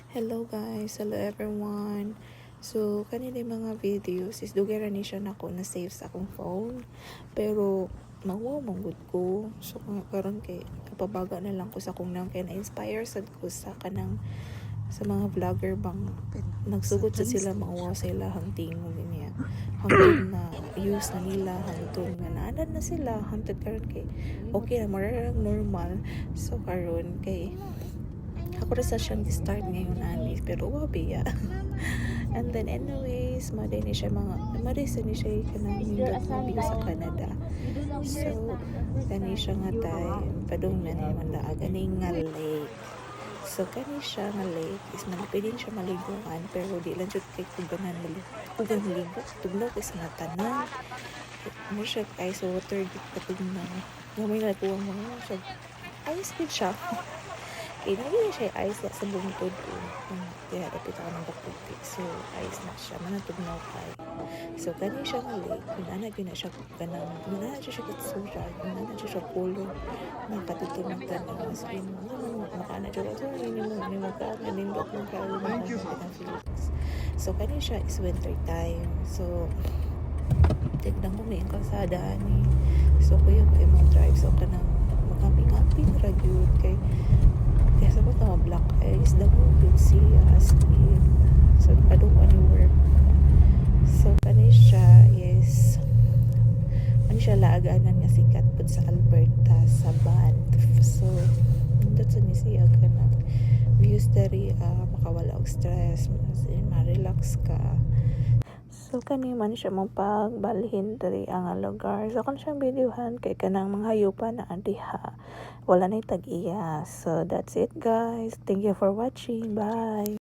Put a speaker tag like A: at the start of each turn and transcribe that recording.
A: Hello guys, hello everyone. So, kanina mga videos is dugera ni siya nako na save sa akong phone. Pero mawa manggod ko. So karon kay kapabaga na lang ko sa akong nang kay na-inspire sad ko sa kanang sa mga vlogger bang nagsugod sa sila mawa sa ilahang tingog niya. Hangtod na use na nila hangtod nga naanan na sila hangtod karon kay okay na marang normal. So karon kay ako rin sa siyang start ngayon anis pero wabi ya. And then anyways maday ni siya mga marisa ni siya kanang nindot na bigo sa Canada. So kani siya nga time padung na ni manda ganing nga lake. So kani siya nga lake is malipidin siya maliguan pero di lang jud kay kuganan maligo tugnaw is nga tanan mo siya ice water di katugnaw gamay na kuwang mga siya ice good siya. Inagay siya ice na sa bungtod ko. Kaya dapit ako ng bakuti. So, ice na siya. Manatugnaw kay. So, kani siya nga lake. Kunana na siya kanang. Kunana siya katsura. Kunana siya color. Nakatuto ng tanong. Mas makana siya. So, hindi mo ka. Nanindot mo ka. Thank you. So, kani siya is winter time. So, tignan ko na yung kalsada ni. So, ko yung kayo mag-drive. So, kanang mag-camping ragyod kay kaya sa mga black eyes the good siya as in so padung ano work so kani siya is ano siya laaganan nga sikat pud sa Alberta sa Banff so nindot sa ni siya kanang views dari makawala og stress ma-relax ka. So kani man siya mong pagbalhin diri ang lugar. So kung siyang videohan kay kanang mga hayupan na diha. Wala na tag-iya. So that's it guys. Thank you for watching. Bye.